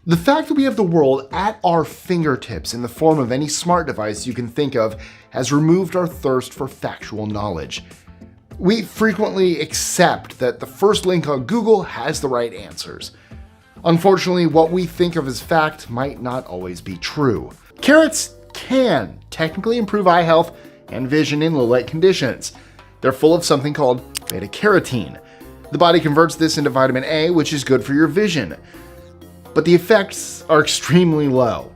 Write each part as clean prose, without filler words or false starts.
The fact that we have the world at our fingertips in the form of any smart device you can think of has removed our thirst for factual knowledge. We frequently accept that the first link on Google has the right answers. Unfortunately, what we think of as fact might not always be true. Carrots can technically improve eye health and vision in low light conditions. They're full of something called beta-carotene. The body converts this into vitamin A, which is good for your vision. But the effects are extremely low.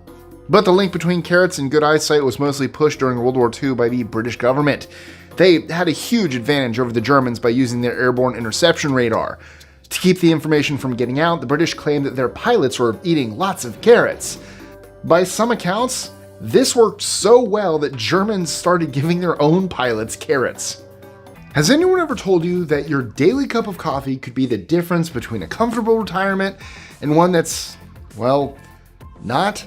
But the link between carrots and good eyesight was mostly pushed during World War II by the British government. They had a huge advantage over the Germans by using their airborne interception radar. To keep the information from getting out, the British claimed that their pilots were eating lots of carrots. By some accounts, this worked so well that Germans started giving their own pilots carrots. Has anyone ever told you that your daily cup of coffee could be the difference between a comfortable retirement and one that's, well, not?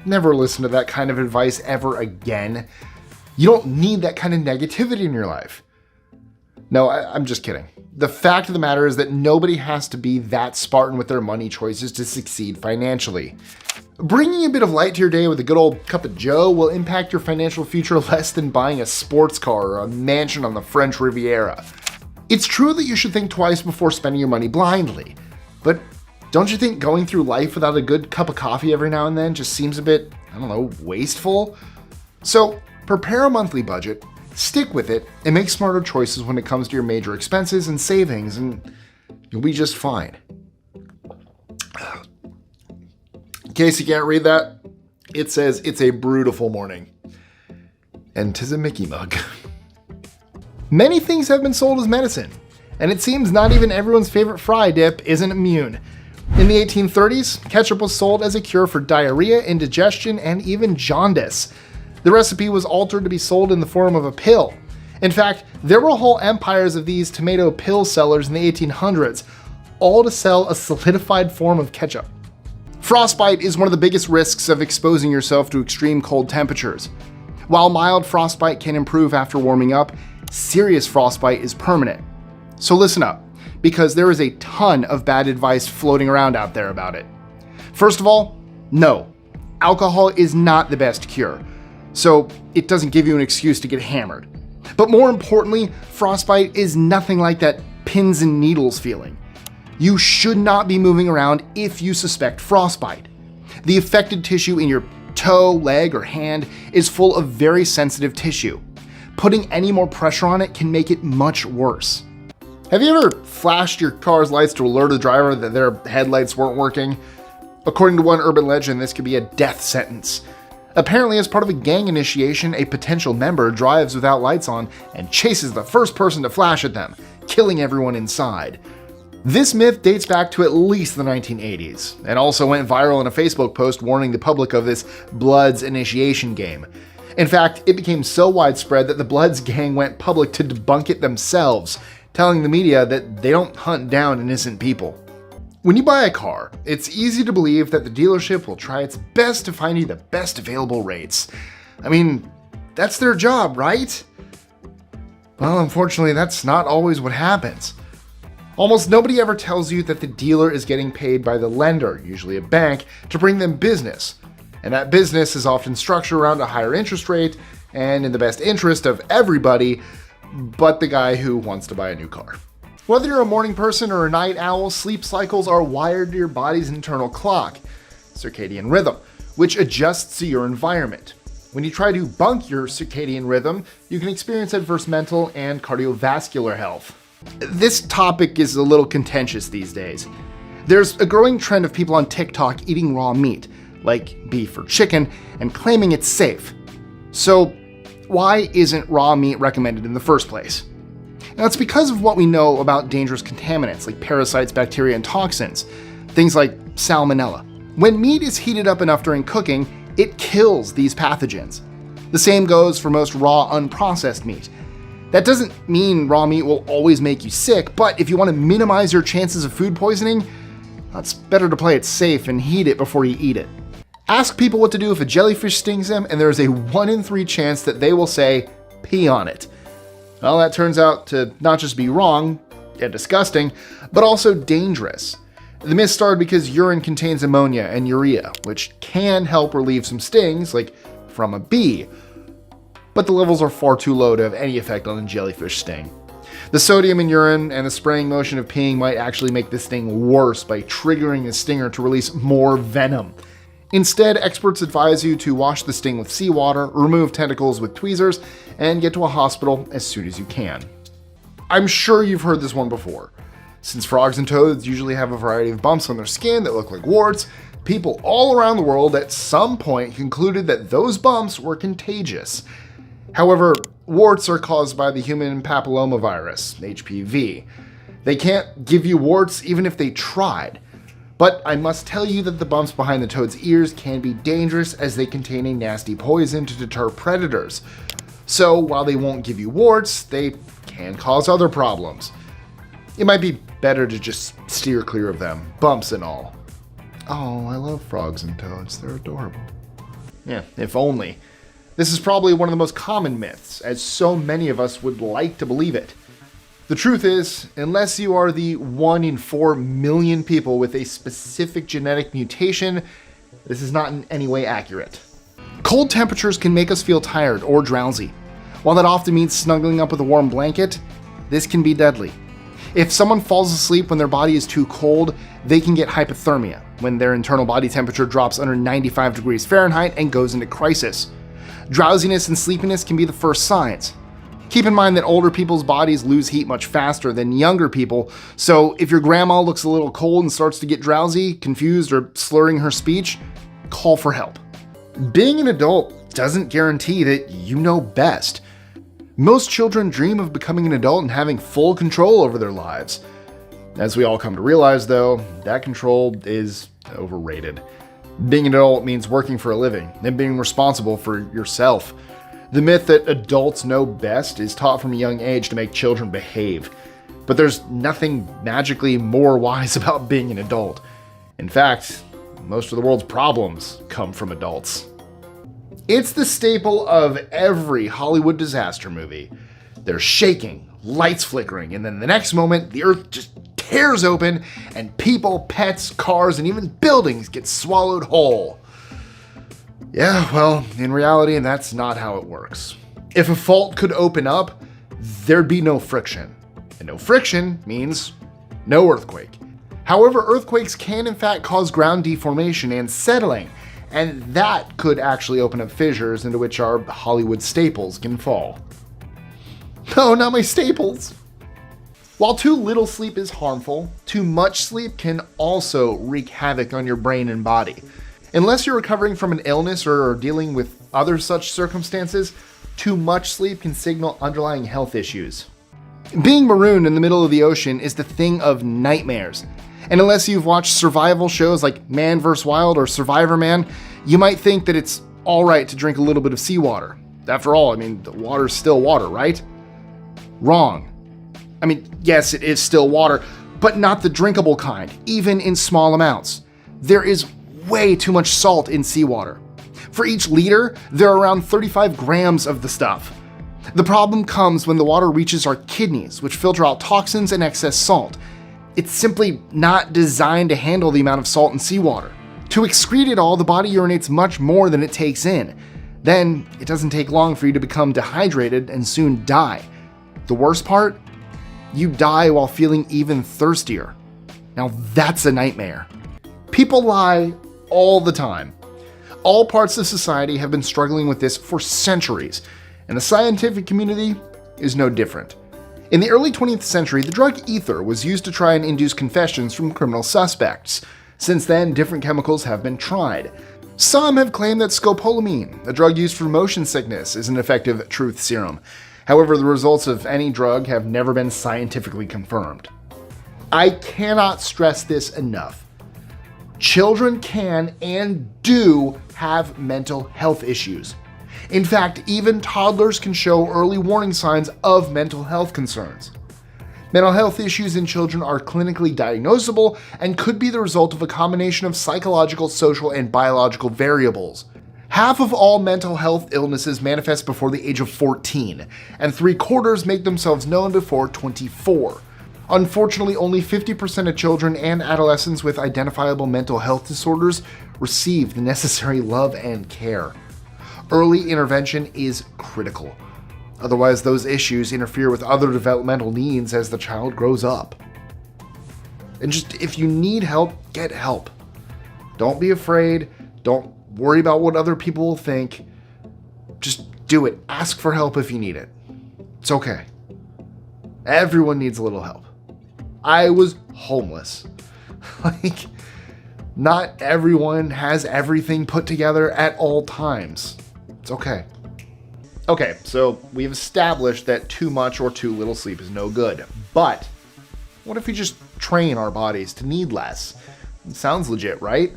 Never listen to that kind of advice ever again. You don't need that kind of negativity in your life. No, I'm just kidding. The fact of the matter is that nobody has to be that Spartan with their money choices to succeed financially. Bringing a bit of light to your day with a good old cup of joe will impact your financial future less than buying a sports car or a mansion on the French Riviera. It's true that you should think twice before spending your money blindly, but don't you think going through life without a good cup of coffee every now and then just seems a bit, wasteful? So prepare a monthly budget, stick with it, and make smarter choices when it comes to your major expenses and savings, and you'll be just fine. In case you can't read that, it says it's a brutal morning. And 'tis a Mickey mug. Many things have been sold as medicine, and it seems not even everyone's favorite fry dip isn't immune. In the 1830s, ketchup was sold as a cure for diarrhea, indigestion, and even jaundice. The recipe was altered to be sold in the form of a pill. In fact, there were whole empires of these tomato pill sellers in the 1800s, all to sell a solidified form of ketchup. Frostbite is one of the biggest risks of exposing yourself to extreme cold temperatures. While mild frostbite can improve after warming up, serious frostbite is permanent. So listen up, because there is a ton of bad advice floating around out there about it. First of all, no, alcohol is not the best cure, so it doesn't give you an excuse to get hammered. But more importantly, frostbite is nothing like that pins and needles feeling. You should not be moving around if you suspect frostbite. The affected tissue in your toe, leg, or hand is full of very sensitive tissue. Putting any more pressure on it can make it much worse. Have you ever flashed your car's lights to alert a driver that their headlights weren't working? According to one urban legend, this could be a death sentence. Apparently, as part of a gang initiation, a potential member drives without lights on and chases the first person to flash at them, killing everyone inside. This myth dates back to at least the 1980s, and also went viral in a Facebook post warning the public of this Bloods initiation game. In fact, it became so widespread that the Bloods gang went public to debunk it themselves, telling the media that they don't hunt down innocent people. When you buy a car, it's easy to believe that the dealership will try its best to find you the best available rates. I mean, that's their job, right? Well, unfortunately, that's not always what happens. Almost nobody ever tells you that the dealer is getting paid by the lender, usually a bank, to bring them business. And that business is often structured around a higher interest rate and in the best interest of everybody but the guy who wants to buy a new car. Whether you're a morning person or a night owl, sleep cycles are wired to your body's internal clock, circadian rhythm, which adjusts to your environment. When you try to bunk your circadian rhythm, you can experience adverse mental and cardiovascular health. This topic is a little contentious these days. There's a growing trend of people on TikTok eating raw meat, like beef or chicken, and claiming it's safe. So why isn't raw meat recommended in the first place? Now, it's because of what we know about dangerous contaminants like parasites, bacteria, and toxins, things like salmonella. When meat is heated up enough during cooking, it kills these pathogens. The same goes for most raw, unprocessed meat. That doesn't mean raw meat will always make you sick, but if you want to minimize your chances of food poisoning, it's better to play it safe and heat it before you eat it. Ask people what to do if a jellyfish stings them, and there's a 1 in 3 chance that they will say, pee on it. Well, that turns out to not just be wrong and disgusting, but also dangerous. The myth started because urine contains ammonia and urea, which can help relieve some stings, like from a bee, but the levels are far too low to have any effect on a jellyfish sting. The sodium in urine and the spraying motion of peeing might actually make the sting worse by triggering the stinger to release more venom. Instead, experts advise you to wash the sting with seawater, remove tentacles with tweezers, and get to a hospital as soon as you can. I'm sure you've heard this one before. Since frogs and toads usually have a variety of bumps on their skin that look like warts, people all around the world at some point concluded that those bumps were contagious. However, warts are caused by the human papillomavirus, HPV. They can't give you warts even if they tried. But I must tell you that the bumps behind the toad's ears can be dangerous as they contain a nasty poison to deter predators. So while they won't give you warts, they can cause other problems. It might be better to just steer clear of them, bumps and all. Oh, I love frogs and toads, they're adorable. Yeah, if only. This is probably one of the most common myths, as so many of us would like to believe it. The truth is, unless you are the 1 in 4 million people with a specific genetic mutation, this is not in any way accurate. Cold temperatures can make us feel tired or drowsy. While that often means snuggling up with a warm blanket, this can be deadly. If someone falls asleep when their body is too cold, they can get hypothermia, when their internal body temperature drops under 95 degrees Fahrenheit and goes into crisis. Drowsiness and sleepiness can be the first signs. Keep in mind that older people's bodies lose heat much faster than younger people, so if your grandma looks a little cold and starts to get drowsy, confused, or slurring her speech, call for help. Being an adult doesn't guarantee that you know best. Most children dream of becoming an adult and having full control over their lives. As we all come to realize, though, that control is overrated. Being an adult means working for a living and being responsible for yourself. The myth that adults know best is taught from a young age to make children behave. But there's nothing magically more wise about being an adult. In fact, most of the world's problems come from adults. It's the staple of every Hollywood disaster movie. They're shaking, lights flickering, and then the next moment, the earth just tears open and people, pets, cars, and even buildings get swallowed whole. Yeah, well, in reality, that's not how it works. If a fault could open up, there'd be no friction. And no friction means no earthquake. However, earthquakes can in fact cause ground deformation and settling, and that could actually open up fissures into which our Hollywood staples can fall. No, not my staples! While too little sleep is harmful, too much sleep can also wreak havoc on your brain and body. Unless you're recovering from an illness or dealing with other such circumstances, too much sleep can signal underlying health issues. Being marooned in the middle of the ocean is the thing of nightmares. And unless you've watched survival shows like Man vs. Wild or Survivor Man, you might think that it's alright to drink a little bit of seawater. After all, the water's still water, right? Wrong. Yes, it is still water, but not the drinkable kind, even in small amounts. There is way too much salt in seawater. For each liter, there are around 35 grams of the stuff. The problem comes when the water reaches our kidneys, which filter out toxins and excess salt. It's simply not designed to handle the amount of salt in seawater. To excrete it all, the body urinates much more than it takes in. Then, it doesn't take long for you to become dehydrated and soon die. The worst part? You die while feeling even thirstier. Now that's a nightmare. People lie all the time. All parts of society have been struggling with this for centuries, and the scientific community is no different. In the early 20th century, the drug ether was used to try and induce confessions from criminal suspects. Since then, different chemicals have been tried. Some have claimed that scopolamine, a drug used for motion sickness, is an effective truth serum. However, the results of any drug have never been scientifically confirmed. I cannot stress this enough. Children can and do have mental health issues. In fact, even toddlers can show early warning signs of mental health concerns. Mental health issues in children are clinically diagnosable and could be the result of a combination of psychological, social, and biological variables. Half of all mental health illnesses manifest before the age of 14, and 3/4 make themselves known before 24. Unfortunately, only 50% of children and adolescents with identifiable mental health disorders receive the necessary love and care. Early intervention is critical. Otherwise, those issues interfere with other developmental needs as the child grows up. And just, if you need help, get help. Don't be afraid. Don't worry about what other people will think. Just do it. Ask for help if you need it. It's okay. Everyone needs a little help. I was homeless. Not everyone has everything put together at all times. It's okay. Okay, so we've established that too much or too little sleep is no good. But what if we just train our bodies to need less? It sounds legit, right?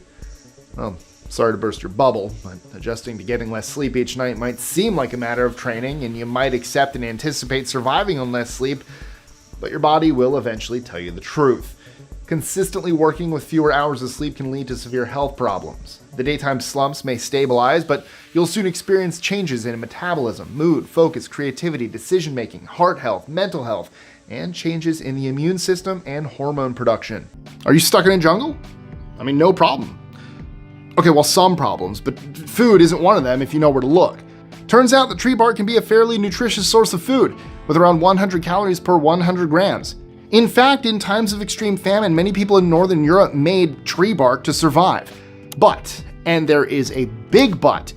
Well, sorry to burst your bubble, but adjusting to getting less sleep each night might seem like a matter of training, and you might accept and anticipate surviving on less sleep, but your body will eventually tell you the truth. Consistently working with fewer hours of sleep can lead to severe health problems. The daytime slumps may stabilize, but you'll soon experience changes in metabolism, mood, focus, creativity, decision-making, heart health, mental health, and changes in the immune system and hormone production. Are you stuck in a jungle? I mean, no problem. Okay, well, some problems, but food isn't one of them if you know where to look. Turns out that tree bark can be a fairly nutritious source of food, with around 100 calories per 100 grams. In fact, in times of extreme famine, many people in Northern Europe made tree bark to survive. But, and there is a big but,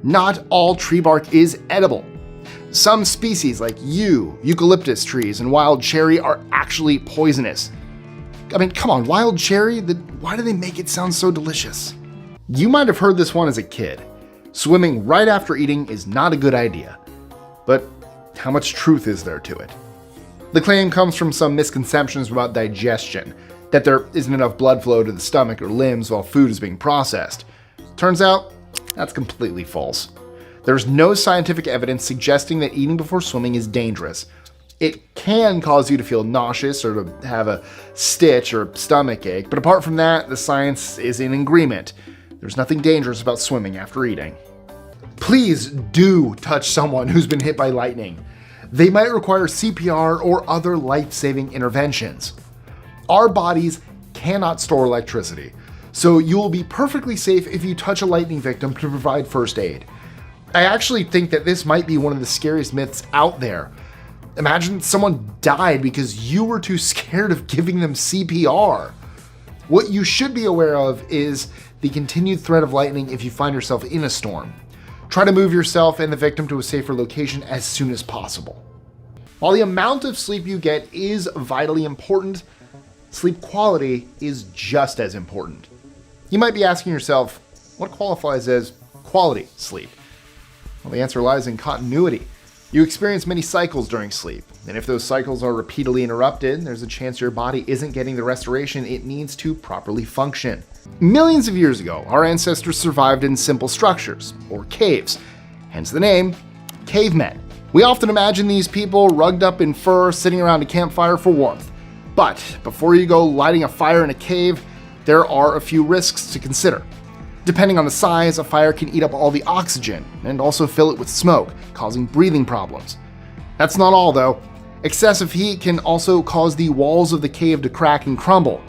not all tree bark is edible. Some species like eucalyptus trees, and wild cherry are actually poisonous. I mean, come on, wild cherry? Why do they make it sound so delicious? You might have heard this one as a kid. Swimming right after eating is not a good idea. But how much truth is there to it? The claim comes from some misconceptions about digestion, that there isn't enough blood flow to the stomach or limbs while food is being processed. Turns out, that's completely false. There's no scientific evidence suggesting that eating before swimming is dangerous. It can cause you to feel nauseous or to have a stitch or stomach ache, but apart from that, the science is in agreement. There's nothing dangerous about swimming after eating. Please do touch someone who's been hit by lightning. They might require CPR or other life-saving interventions. Our bodies cannot store electricity, so you'll be perfectly safe if you touch a lightning victim to provide first aid. I actually think that this might be one of the scariest myths out there. Imagine someone died because you were too scared of giving them CPR. What you should be aware of is the continued threat of lightning if you find yourself in a storm. Try to move yourself and the victim to a safer location as soon as possible. While the amount of sleep you get is vitally important, sleep quality is just as important. You might be asking yourself, what qualifies as quality sleep? Well, the answer lies in continuity. You experience many cycles during sleep, and if those cycles are repeatedly interrupted, there's a chance your body isn't getting the restoration it needs to properly function. Millions of years ago, our ancestors survived in simple structures, or caves, hence the name, cavemen. We often imagine these people rugged up in fur, sitting around a campfire for warmth. But before you go lighting a fire in a cave, there are a few risks to consider. Depending on the size, a fire can eat up all the oxygen and also fill it with smoke, causing breathing problems. That's not all though. Excessive heat can also cause the walls of the cave to crack and crumble.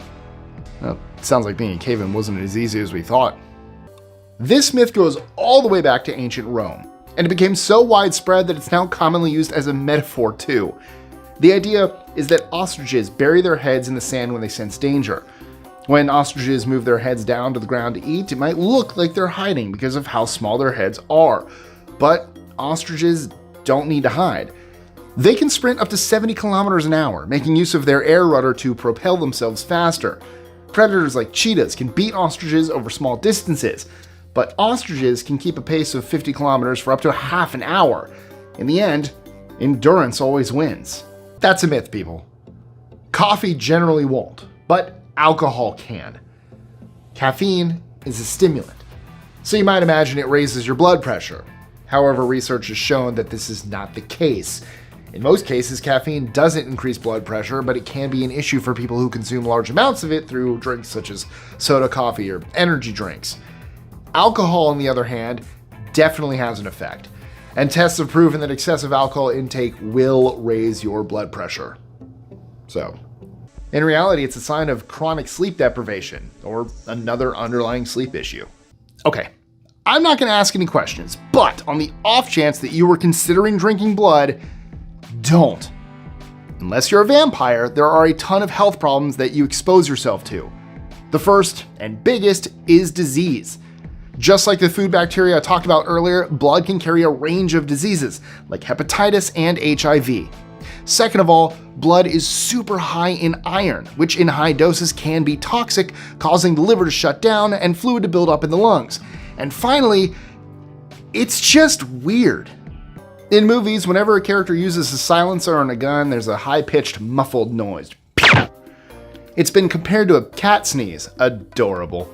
Well, sounds like being a caveman wasn't as easy as we thought. This myth goes all the way back to ancient Rome, and it became so widespread that it's now commonly used as a metaphor too. The idea is that ostriches bury their heads in the sand when they sense danger. When ostriches move their heads down to the ground to eat, it might look like they're hiding because of how small their heads are. But ostriches don't need to hide. They can sprint up to 70 kilometers an hour, making use of their air rudder to propel themselves faster. Predators like cheetahs can beat ostriches over small distances, but ostriches can keep a pace of 50 kilometers for up to half an hour. In the end, endurance always wins. That's a myth, people. Coffee generally won't, but alcohol can. Caffeine is a stimulant, so you might imagine it raises your blood pressure. However, research has shown that this is not the case. In most cases, caffeine doesn't increase blood pressure, but it can be an issue for people who consume large amounts of it through drinks such as soda, coffee, or energy drinks. Alcohol, on the other hand, definitely has an effect, and tests have proven that excessive alcohol intake will raise your blood pressure. So, In reality, it's a sign of chronic sleep deprivation or another underlying sleep issue. Okay, I'm not going to ask any questions, but on the off chance that you were considering drinking blood, don't. Unless you're a vampire, there are a ton of health problems that you expose yourself to. The first and biggest is disease. Just like the food bacteria I talked about earlier, blood can carry a range of diseases like hepatitis and HIV. Second of all, blood is super high in iron, which in high doses can be toxic, causing the liver to shut down and fluid to build up in the lungs. And finally, it's just weird. In movies, whenever a character uses a silencer on a gun, there's a high-pitched, muffled noise. It's been compared to a cat sneeze. Adorable.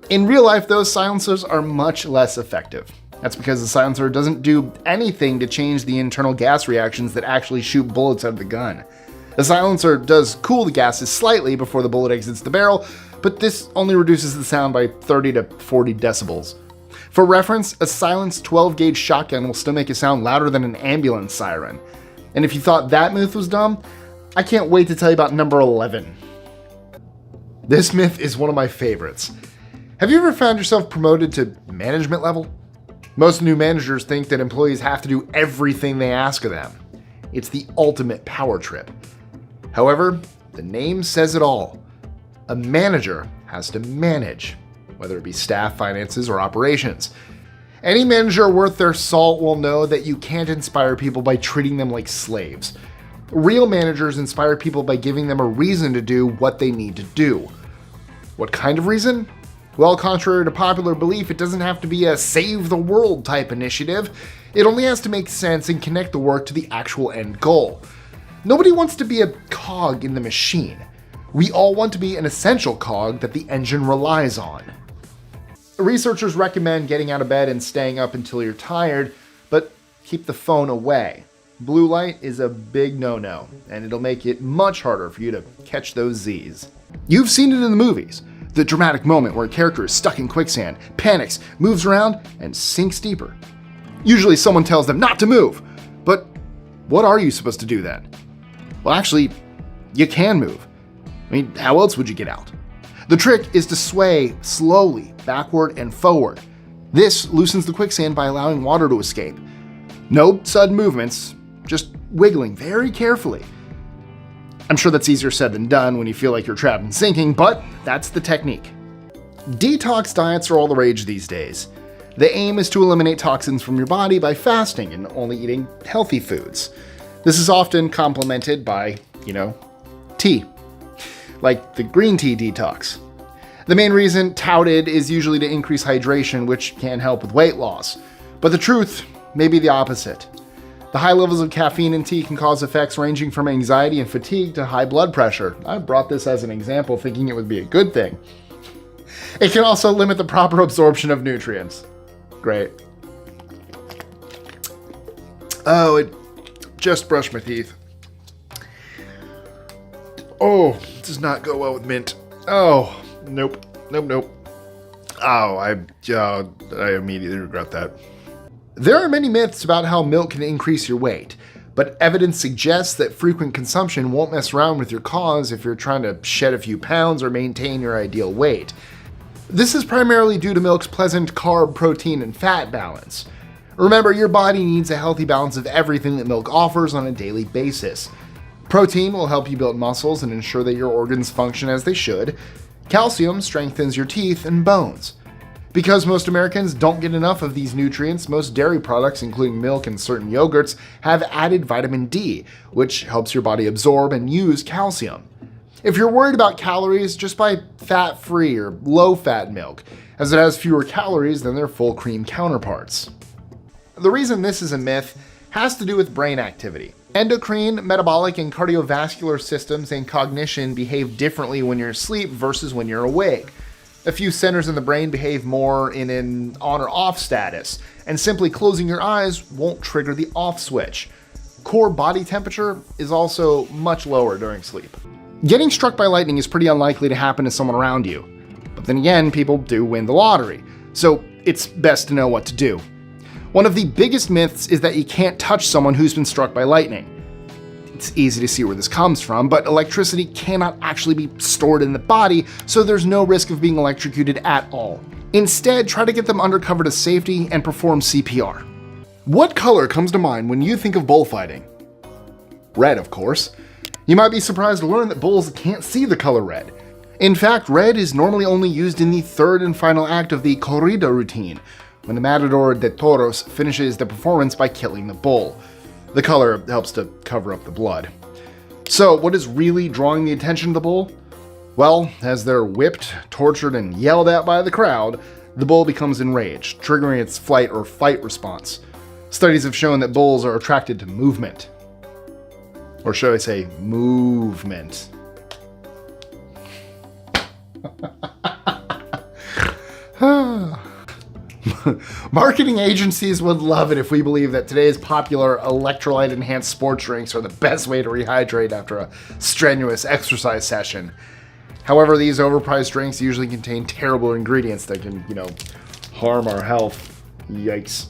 In real life, those silencers are much less effective. That's because the silencer doesn't do anything to change the internal gas reactions that actually shoot bullets out of the gun. The silencer does cool the gases slightly before the bullet exits the barrel, but this only reduces the sound by 30 to 40 decibels. For reference, a silenced 12-gauge shotgun will still make it sound louder than an ambulance siren. And if you thought that myth was dumb, I can't wait to tell you about number 11. This myth is one of my favorites. Have you ever found yourself promoted to management level? Most new managers think that employees have to do everything they ask of them. It's the ultimate power trip. However, the name says it all. A manager has to manage, whether it be staff, finances, or operations. Any manager worth their salt will know that you can't inspire people by treating them like slaves. Real managers inspire people by giving them a reason to do what they need to do. What kind of reason? Well, contrary to popular belief, it doesn't have to be a save the world type initiative. It only has to make sense and connect the work to the actual end goal. Nobody wants to be a cog in the machine. We all want to be an essential cog that the engine relies on. Researchers recommend getting out of bed and staying up until you're tired, but keep the phone away. Blue light is a big no-no, and it'll make it much harder for you to catch those Z's. You've seen it in the movies. The dramatic moment where a character is stuck in quicksand, panics, moves around, and sinks deeper. Usually someone tells them not to move, but what are you supposed to do then? Well, actually, you can move. I mean, how else would you get out? The trick is to sway slowly backward and forward. This loosens the quicksand by allowing water to escape. No sudden movements, just wiggling very carefully. I'm sure that's easier said than done when you feel like you're trapped and sinking, but that's the technique. Detox diets are all the rage these days. The aim is to eliminate toxins from your body by fasting and only eating healthy foods. This is often complemented by, tea, like the green tea detox. The main reason touted is usually to increase hydration, which can help with weight loss. But the truth may be the opposite. The high levels of caffeine in tea can cause effects ranging from anxiety and fatigue to high blood pressure. I brought this as an example thinking it would be a good thing. It can also limit the proper absorption of nutrients. Great. Oh, it just brushed my teeth. Oh, it does not go well with mint. Oh, nope. Oh, I immediately regret that. There are many myths about how milk can increase your weight, but evidence suggests that frequent consumption won't mess around with your cause if you're trying to shed a few pounds or maintain your ideal weight. This is primarily due to milk's pleasant carb, protein, and fat balance. Remember, your body needs a healthy balance of everything that milk offers on a daily basis. Protein will help you build muscles and ensure that your organs function as they should. Calcium strengthens your teeth and bones. Because most Americans don't get enough of these nutrients, most dairy products, including milk and certain yogurts, have added vitamin D, which helps your body absorb and use calcium. If you're worried about calories, just buy fat-free or low-fat milk, as it has fewer calories than their full cream counterparts. The reason this is a myth has to do with brain activity. Endocrine, metabolic, and cardiovascular systems and cognition behave differently when you're asleep versus when you're awake. A few centers in the brain behave more in an on or off status, and simply closing your eyes won't trigger the off switch. Core body temperature is also much lower during sleep. Getting struck by lightning is pretty unlikely to happen to someone around you. But then again, people do win the lottery, so it's best to know what to do. One of the biggest myths is that you can't touch someone who's been struck by lightning. It's easy to see where this comes from, but electricity cannot actually be stored in the body, so there's no risk of being electrocuted at all. Instead, try to get them under cover to safety and perform CPR. What color comes to mind when you think of bullfighting? Red, of course. You might be surprised to learn that bulls can't see the color red. In fact, red is normally only used in the third and final act of the corrida routine, when the matador de toros finishes the performance by killing the bull. The color helps to cover up the blood. So, what is really drawing the attention of the bull? Well, as they're whipped, tortured, and yelled at by the crowd, the bull becomes enraged, triggering its flight or fight response. Studies have shown that bulls are attracted to movement. Or should I say, movement. Marketing agencies would love it if we believe that today's popular electrolyte-enhanced sports drinks are the best way to rehydrate after a strenuous exercise session. However, these overpriced drinks usually contain terrible ingredients that can, harm our health. Yikes.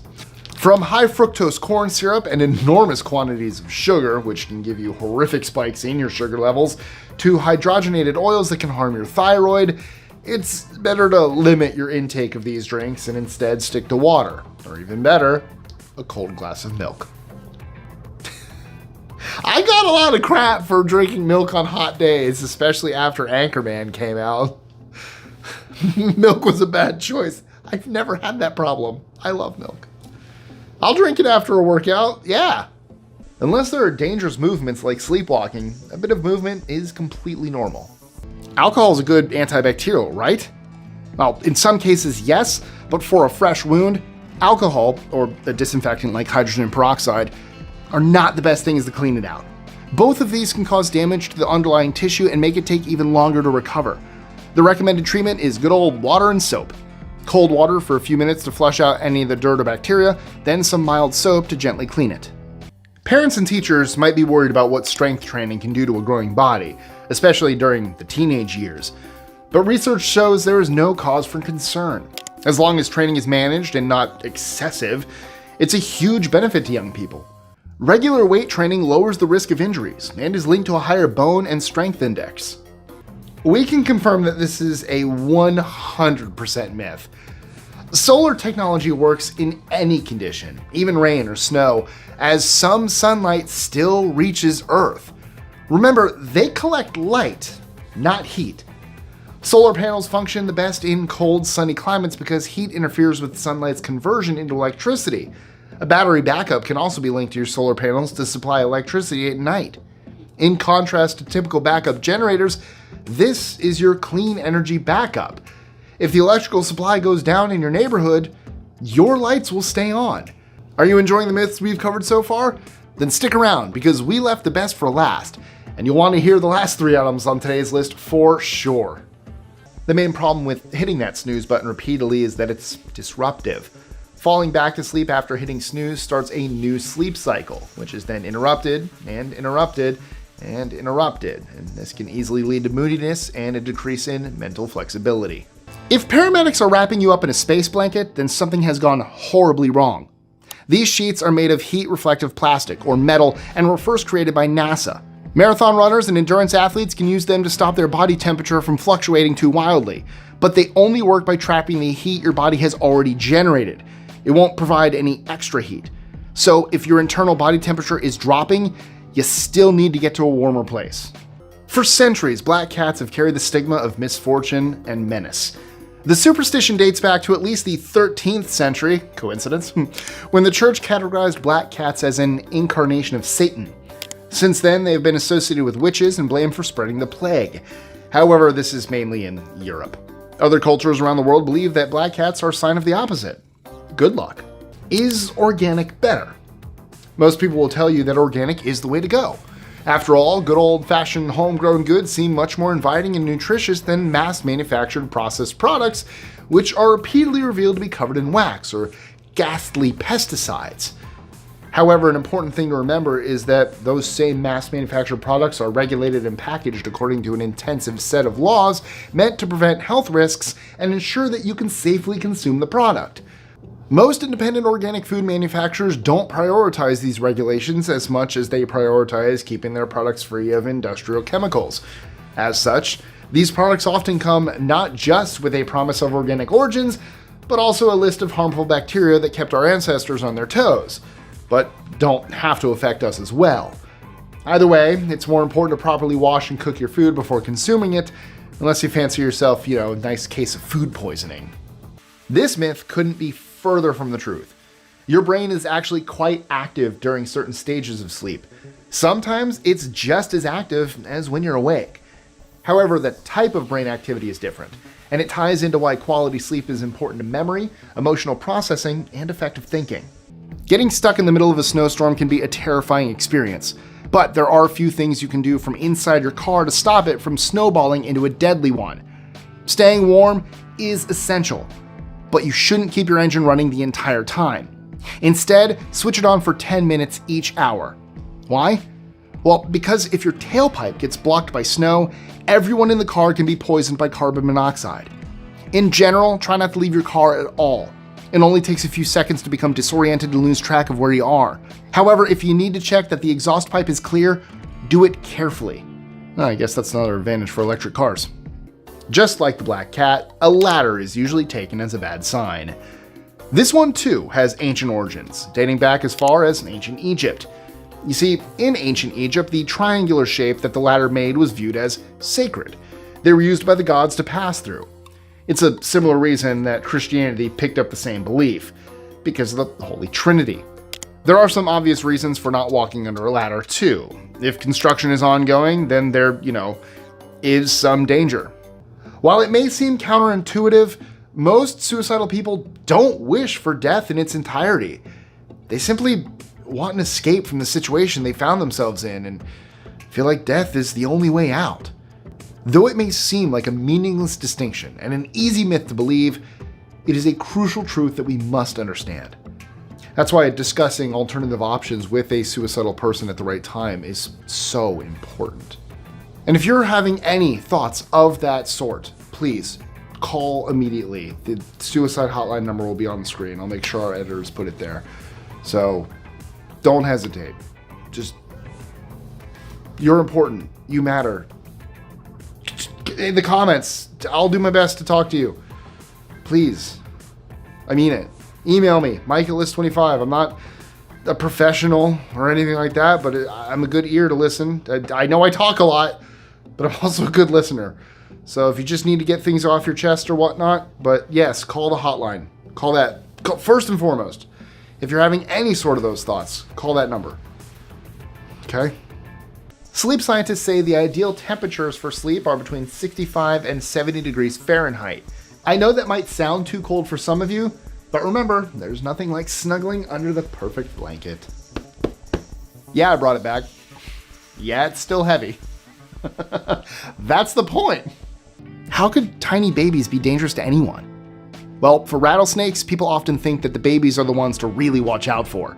From high fructose corn syrup and enormous quantities of sugar, which can give you horrific spikes in your sugar levels, to hydrogenated oils that can harm your thyroid, it's better to limit your intake of these drinks and instead stick to water, or even better, a cold glass of milk. I got a lot of crap for drinking milk on hot days, especially after Anchorman came out. Milk was a bad choice. I've never had that problem. I love milk. I'll drink it after a workout, yeah. Unless there are dangerous movements like sleepwalking, a bit of movement is completely normal. Alcohol is a good antibacterial, right? Well, in some cases, yes, but for a fresh wound, alcohol, or a disinfectant like hydrogen peroxide, are not the best things to clean it out. Both of these can cause damage to the underlying tissue and make it take even longer to recover. The recommended treatment is good old water and soap. Cold water for a few minutes to flush out any of the dirt or bacteria, then some mild soap to gently clean it. Parents and teachers might be worried about what strength training can do to a growing body, especially during the teenage years. But research shows there is no cause for concern. As long as training is managed and not excessive, it's a huge benefit to young people. Regular weight training lowers the risk of injuries and is linked to a higher bone and strength index. We can confirm that this is a 100% myth. Solar technology works in any condition, even rain or snow, as some sunlight still reaches Earth. Remember, they collect light, not heat. Solar panels function the best in cold, sunny climates because heat interferes with sunlight's conversion into electricity. A battery backup can also be linked to your solar panels to supply electricity at night. In contrast to typical backup generators, this is your clean energy backup. If the electrical supply goes down in your neighborhood, your lights will stay on. Are you enjoying the myths we've covered so far? Then stick around because we left the best for last, and you'll want to hear the last 3 items on today's list for sure. The main problem with hitting that snooze button repeatedly is that it's disruptive. Falling back to sleep after hitting snooze starts a new sleep cycle, which is then interrupted and interrupted and interrupted, and this can easily lead to moodiness and a decrease in mental flexibility. If paramedics are wrapping you up in a space blanket, then something has gone horribly wrong. These sheets are made of heat-reflective plastic, or metal, and were first created by NASA. Marathon runners and endurance athletes can use them to stop their body temperature from fluctuating too wildly, but they only work by trapping the heat your body has already generated. It won't provide any extra heat. So if your internal body temperature is dropping, you still need to get to a warmer place. For centuries, black cats have carried the stigma of misfortune and menace. The superstition dates back to at least the 13th century, coincidence, when the church categorized black cats as an incarnation of Satan. Since then, they have been associated with witches and blamed for spreading the plague. However, this is mainly in Europe. Other cultures around the world believe that black cats are a sign of the opposite. Good luck. Is organic better? Most people will tell you that organic is the way to go. After all, good old-fashioned homegrown goods seem much more inviting and nutritious than mass-manufactured processed products, which are repeatedly revealed to be covered in wax or ghastly pesticides. However, an important thing to remember is that those same mass-manufactured products are regulated and packaged according to an intensive set of laws meant to prevent health risks and ensure that you can safely consume the product. Most independent organic food manufacturers don't prioritize these regulations as much as they prioritize keeping their products free of industrial chemicals. As such, these products often come not just with a promise of organic origins, but also a list of harmful bacteria that kept our ancestors on their toes, but don't have to affect us as well. Either way, it's more important to properly wash and cook your food before consuming it, unless you fancy yourself, a nice case of food poisoning. This myth couldn't be further from the truth. Your brain is actually quite active during certain stages of sleep. Sometimes it's just as active as when you're awake. However, the type of brain activity is different, and it ties into why quality sleep is important to memory, emotional processing, and effective thinking. Getting stuck in the middle of a snowstorm can be a terrifying experience, but there are a few things you can do from inside your car to stop it from snowballing into a deadly one. Staying warm is essential, but you shouldn't keep your engine running the entire time. Instead, switch it on for 10 minutes each hour. Why? Well, because if your tailpipe gets blocked by snow, everyone in the car can be poisoned by carbon monoxide. In general, try not to leave your car at all. It only takes a few seconds to become disoriented and lose track of where you are. However, if you need to check that the exhaust pipe is clear, do it carefully. I guess that's another advantage for electric cars. Just like the black cat, a ladder is usually taken as a bad sign. This one too has ancient origins, dating back as far as ancient Egypt. You see, in ancient Egypt, the triangular shape that the ladder made was viewed as sacred. They were used by the gods to pass through. It's a similar reason that Christianity picked up the same belief, because of the Holy Trinity. There are some obvious reasons for not walking under a ladder too. If construction is ongoing, then there, is some danger. While it may seem counterintuitive, most suicidal people don't wish for death in its entirety. They simply want an escape from the situation they found themselves in and feel like death is the only way out. Though it may seem like a meaningless distinction and an easy myth to believe, it is a crucial truth that we must understand. That's why discussing alternative options with a suicidal person at the right time is so important. And if you're having any thoughts of that sort, please call immediately. The suicide hotline number will be on the screen. I'll make sure our editors put it there. So don't hesitate. Just, you're important. You matter. In the comments, I'll do my best to talk to you. Please. I mean it. Email me, Mike@list25. I'm not a professional or anything like that, but I'm a good ear to listen. I know I talk a lot, but I'm also a good listener. So if you just need to get things off your chest or whatnot, but yes, call the hotline. Call that. First and foremost, if you're having any sort of those thoughts, call that number. Okay? Sleep scientists say the ideal temperatures for sleep are between 65 and 70 degrees Fahrenheit. I know that might sound too cold for some of you, but remember, there's nothing like snuggling under the perfect blanket. Yeah, I brought it back. Yeah, it's still heavy. That's the point. How could tiny babies be dangerous to anyone? Well, for rattlesnakes, people often think that the babies are the ones to really watch out for.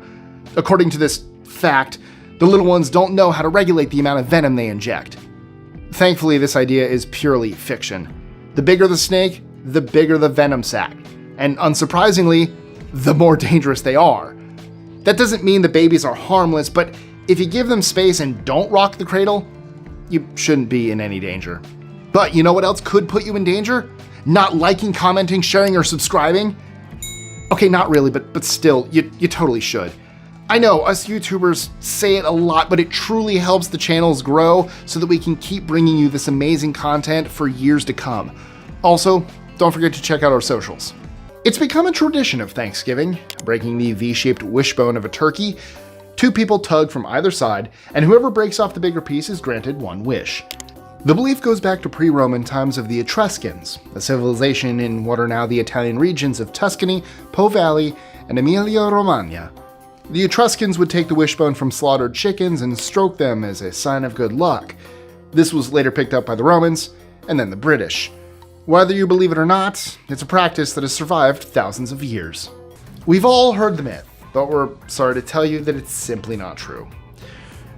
According to this fact, the little ones don't know how to regulate the amount of venom they inject. Thankfully, this idea is purely fiction. The bigger the snake, the bigger the venom sac. And unsurprisingly, the more dangerous they are. That doesn't mean the babies are harmless, but if you give them space and don't rock the cradle, you shouldn't be in any danger. But you know what else could put you in danger? Not liking, commenting, sharing, or subscribing? Okay, not really, but still, you totally should. I know, us YouTubers say it a lot, but it truly helps the channels grow so that we can keep bringing you this amazing content for years to come. Also, don't forget to check out our socials. It's become a tradition of Thanksgiving, breaking the V-shaped wishbone of a turkey. 2 people tug from either side, and whoever breaks off the bigger piece is granted 1 wish. The belief goes back to pre-Roman times of the Etruscans, a civilization in what are now the Italian regions of Tuscany, Po Valley, and Emilia-Romagna. The Etruscans would take the wishbone from slaughtered chickens and stroke them as a sign of good luck. This was later picked up by the Romans, and then the British. Whether you believe it or not, it's a practice that has survived thousands of years. We've all heard the myth, but we're sorry to tell you that it's simply not true.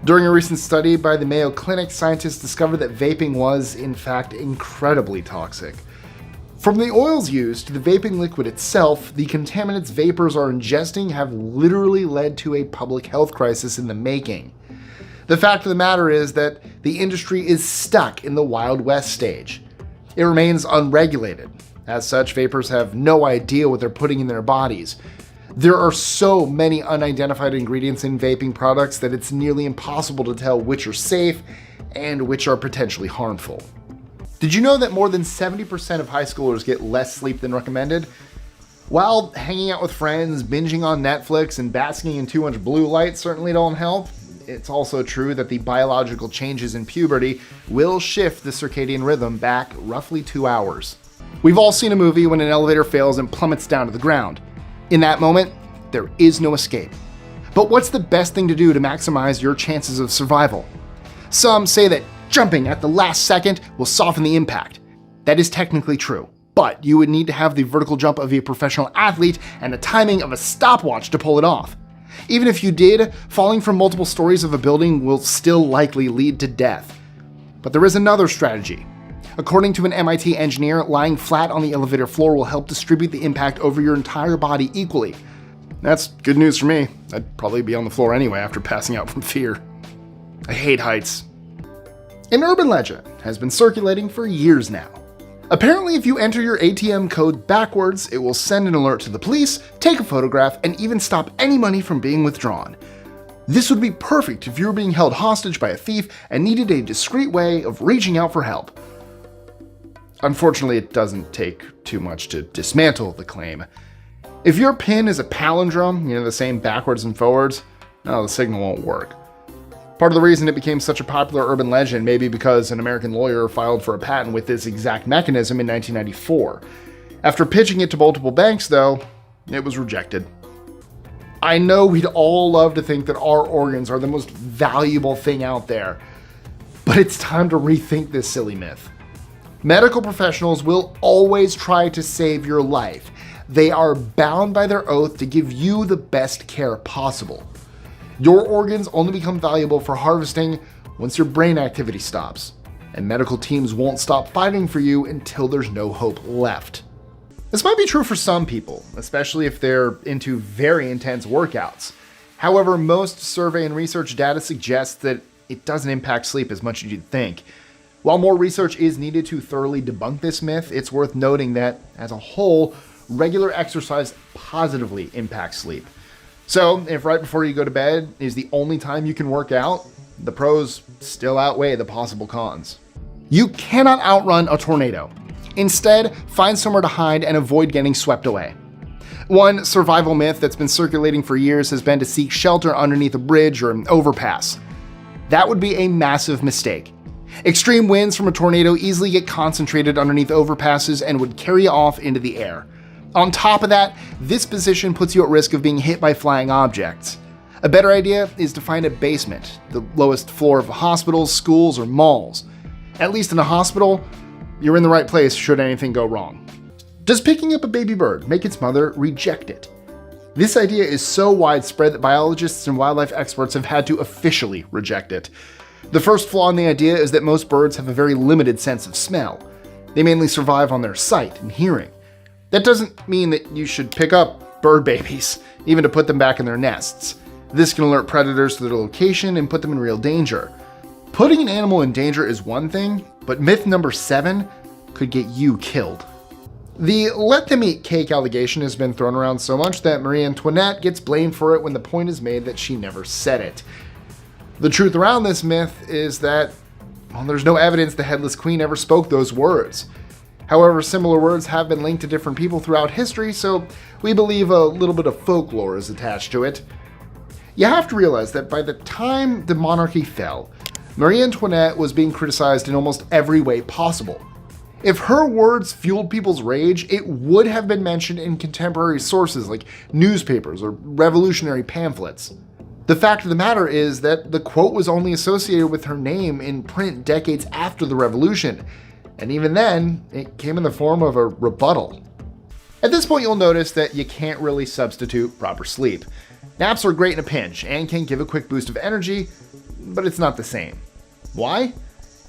During a recent study by the Mayo Clinic, scientists discovered that vaping was, in fact, incredibly toxic. From the oils used to the vaping liquid itself, the contaminants vapors are ingesting have literally led to a public health crisis in the making. The fact of the matter is that the industry is stuck in the Wild West stage. It remains unregulated. As such, vapors have no idea what they're putting in their bodies. There are so many unidentified ingredients in vaping products that it's nearly impossible to tell which are safe and which are potentially harmful. Did you know that more than 70% of high schoolers get less sleep than recommended? While hanging out with friends, binging on Netflix, and basking in too much blue light certainly don't help, it's also true that the biological changes in puberty will shift the circadian rhythm back roughly 2 hours. We've all seen a movie when an elevator fails and plummets down to the ground. In that moment, there is no escape. But what's the best thing to do to maximize your chances of survival? Some say that jumping at the last second will soften the impact. That is technically true, but you would need to have the vertical jump of a professional athlete and the timing of a stopwatch to pull it off. Even if you did, falling from multiple stories of a building will still likely lead to death. But there is another strategy. According to an MIT engineer, lying flat on the elevator floor will help distribute the impact over your entire body equally. That's good news for me. I'd probably be on the floor anyway after passing out from fear. I hate heights. An urban legend has been circulating for years now. Apparently, if you enter your ATM code backwards, it will send an alert to the police, take a photograph, and even stop any money from being withdrawn. This would be perfect if you were being held hostage by a thief and needed a discreet way of reaching out for help. Unfortunately, it doesn't take too much to dismantle the claim. If your PIN is a palindrome, the same backwards and forwards, no, the signal won't work. Part of the reason it became such a popular urban legend may be because an American lawyer filed for a patent with this exact mechanism in 1994. After pitching it to multiple banks, though, it was rejected. I know we'd all love to think that our organs are the most valuable thing out there, but it's time to rethink this silly myth. Medical professionals will always try to save your life. They are bound by their oath to give you the best care possible. Your organs only become valuable for harvesting once your brain activity stops, and medical teams won't stop fighting for you until there's no hope left. This might be true for some people, especially if they're into very intense workouts. However, most survey and research data suggests that it doesn't impact sleep as much as you'd think. While more research is needed to thoroughly debunk this myth, it's worth noting that, as a whole, regular exercise positively impacts sleep. So, if right before you go to bed is the only time you can work out, the pros still outweigh the possible cons. You cannot outrun a tornado. Instead, find somewhere to hide and avoid getting swept away. One survival myth that's been circulating for years has been to seek shelter underneath a bridge or an overpass. That would be a massive mistake. Extreme winds from a tornado easily get concentrated underneath overpasses and would carry you off into the air. On top of that, this position puts you at risk of being hit by flying objects. A better idea is to find a basement, the lowest floor of hospitals, schools, or malls. At least in a hospital, you're in the right place should anything go wrong. Does picking up a baby bird make its mother reject it? This idea is so widespread that biologists and wildlife experts have had to officially reject it. The first flaw in the idea is that most birds have a very limited sense of smell. They mainly survive on their sight and hearing. That doesn't mean that you should pick up bird babies, even to put them back in their nests. This can alert predators to their location and put them in real danger. Putting an animal in danger is one thing, but myth number 7 could get you killed. The let them eat cake allegation has been thrown around so much that Marie Antoinette gets blamed for it when the point is made that she never said it. The truth around this myth is that, there's no evidence the headless queen ever spoke those words. However, similar words have been linked to different people throughout history, so we believe a little bit of folklore is attached to it. You have to realize that by the time the monarchy fell, Marie Antoinette was being criticized in almost every way possible. If her words fueled people's rage, it would have been mentioned in contemporary sources like newspapers or revolutionary pamphlets. The fact of the matter is that the quote was only associated with her name in print decades after the revolution, and even then, it came in the form of a rebuttal. At this point, you'll notice that you can't really substitute proper sleep. Naps are great in a pinch and can give a quick boost of energy, but it's not the same. Why?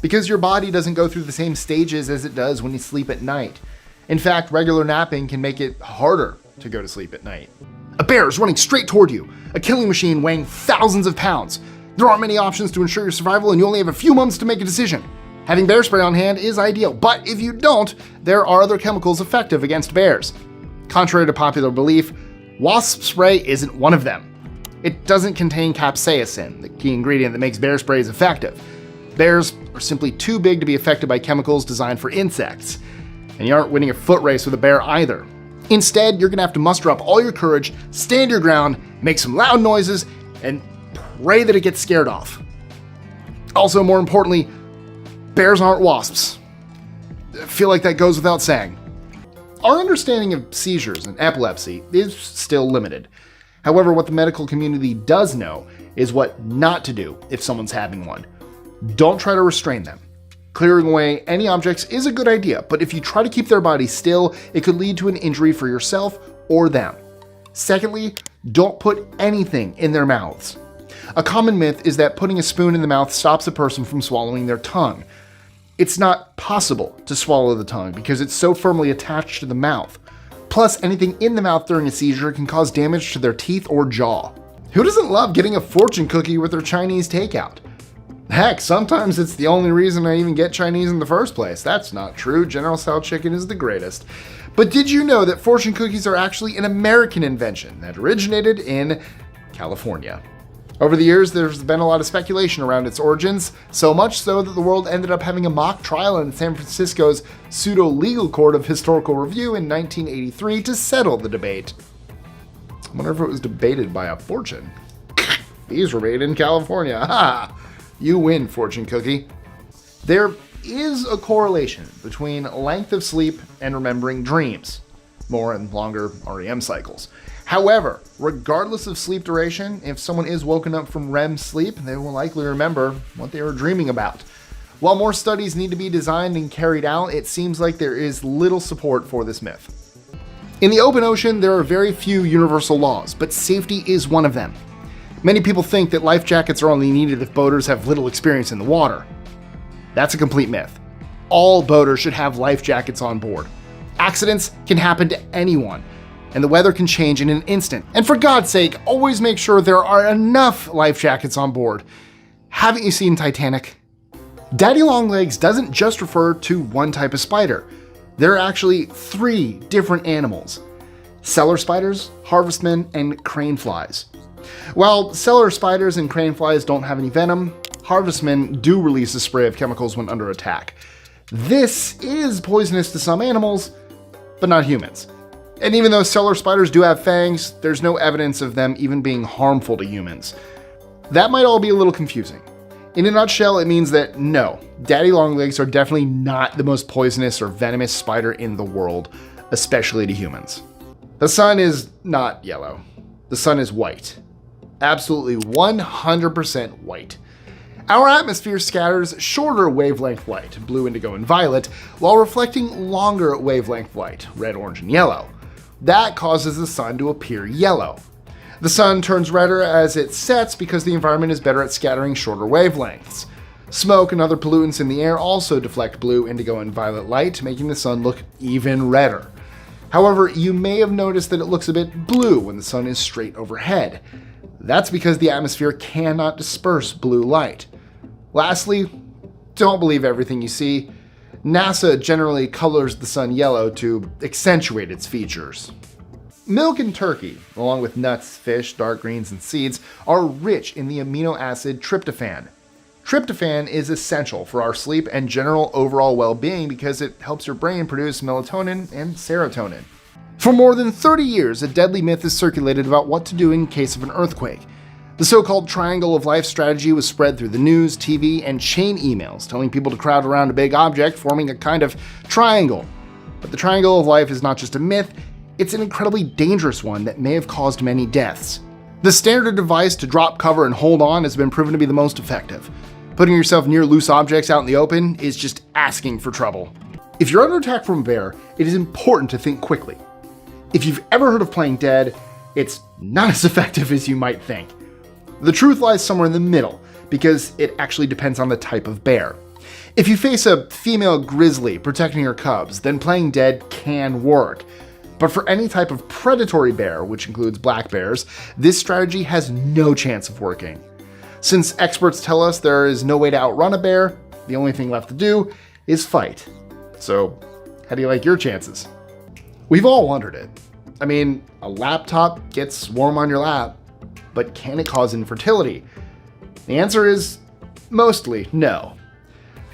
Because your body doesn't go through the same stages as it does when you sleep at night. In fact, regular napping can make it harder to go to sleep at night. A bear is running straight toward you, a killing machine weighing thousands of pounds. There aren't many options to ensure your survival, and you only have a few moments to make a decision. Having bear spray on hand is ideal, but if you don't, there are other chemicals effective against bears. Contrary to popular belief, wasp spray isn't one of them. It doesn't contain capsaicin, the key ingredient that makes bear sprays effective. Bears are simply too big to be affected by chemicals designed for insects. And you aren't winning a foot race with a bear either. Instead, you're gonna have to muster up all your courage, stand your ground, make some loud noises, and pray that it gets scared off. Also, more importantly, bears aren't wasps. I feel like that goes without saying. Our understanding of seizures and epilepsy is still limited. However, what the medical community does know is what not to do if someone's having one. Don't try to restrain them. Clearing away any objects is a good idea, but if you try to keep their body still, it could lead to an injury for yourself or them. Secondly, don't put anything in their mouths. A common myth is that putting a spoon in the mouth stops a person from swallowing their tongue. It's not possible to swallow the tongue because it's so firmly attached to the mouth. Plus, anything in the mouth during a seizure can cause damage to their teeth or jaw. Who doesn't love getting a fortune cookie with their Chinese takeout? Heck, sometimes it's the only reason I even get Chinese in the first place. That's not true. General Tso chicken is the greatest. But did you know that fortune cookies are actually an American invention that originated in California? Over the years, there's been a lot of speculation around its origins, so much so that the world ended up having a mock trial in San Francisco's Pseudo-Legal Court of Historical Review in 1983 to settle the debate. I wonder if it was debated by a fortune. These were made in California. Ha! You win, fortune cookie. There is a correlation between length of sleep and remembering dreams, more and longer REM cycles. However, regardless of sleep duration, if someone is woken up from REM sleep, they will likely remember what they were dreaming about. While more studies need to be designed and carried out, it seems like there is little support for this myth. In the open ocean, there are very few universal laws, but safety is one of them. Many people think that life jackets are only needed if boaters have little experience in the water. That's a complete myth. All boaters should have life jackets on board. Accidents can happen to anyone, and the weather can change in an instant. And for God's sake, always make sure there are enough life jackets on board. Haven't you seen Titanic? Daddy Longlegs doesn't just refer to one type of spider. There are actually 3 different animals: cellar spiders, harvestmen, and crane flies. While cellar spiders and crane flies don't have any venom, harvestmen do release a spray of chemicals when under attack. This is poisonous to some animals, but not humans. And even though cellar spiders do have fangs, there's no evidence of them even being harmful to humans. That might all be a little confusing. In a nutshell, it means that no, daddy longlegs are definitely not the most poisonous or venomous spider in the world, especially to humans. The sun is not yellow. The sun is white. Absolutely 100% white. Our atmosphere scatters shorter wavelength light, blue, indigo, and violet, while reflecting longer wavelength light, red, orange, and yellow. That causes the sun to appear yellow. The sun turns redder as it sets because the environment is better at scattering shorter wavelengths. Smoke and other pollutants in the air also deflect blue, indigo, and violet light, making the sun look even redder. However, you may have noticed that it looks a bit blue when the sun is straight overhead. That's because the atmosphere cannot disperse blue light. Lastly, don't believe everything you see. NASA generally colors the sun yellow to accentuate its features. Milk and turkey, along with nuts, fish, dark greens, and seeds, are rich in the amino acid tryptophan. Tryptophan is essential for our sleep and general overall well-being because it helps your brain produce melatonin and serotonin. For more than 30 years, a deadly myth has circulated about what to do in case of an earthquake. The so-called triangle of life strategy was spread through the news, TV, and chain emails, telling people to crowd around a big object, forming a kind of triangle. But the triangle of life is not just a myth, it's an incredibly dangerous one that may have caused many deaths. The standard device to drop, cover, and hold on has been proven to be the most effective. Putting yourself near loose objects out in the open is just asking for trouble. If you're under attack from a bear, it is important to think quickly. If you've ever heard of playing dead, it's not as effective as you might think. The truth lies somewhere in the middle, because it actually depends on the type of bear. If you face a female grizzly protecting her cubs, then playing dead can work. But for any type of predatory bear, which includes black bears, this strategy has no chance of working. Since experts tell us there is no way to outrun a bear, the only thing left to do is fight. So, how do you like your chances? We've all wondered it. I mean, a laptop gets warm on your lap, but can it cause infertility? The answer is mostly no.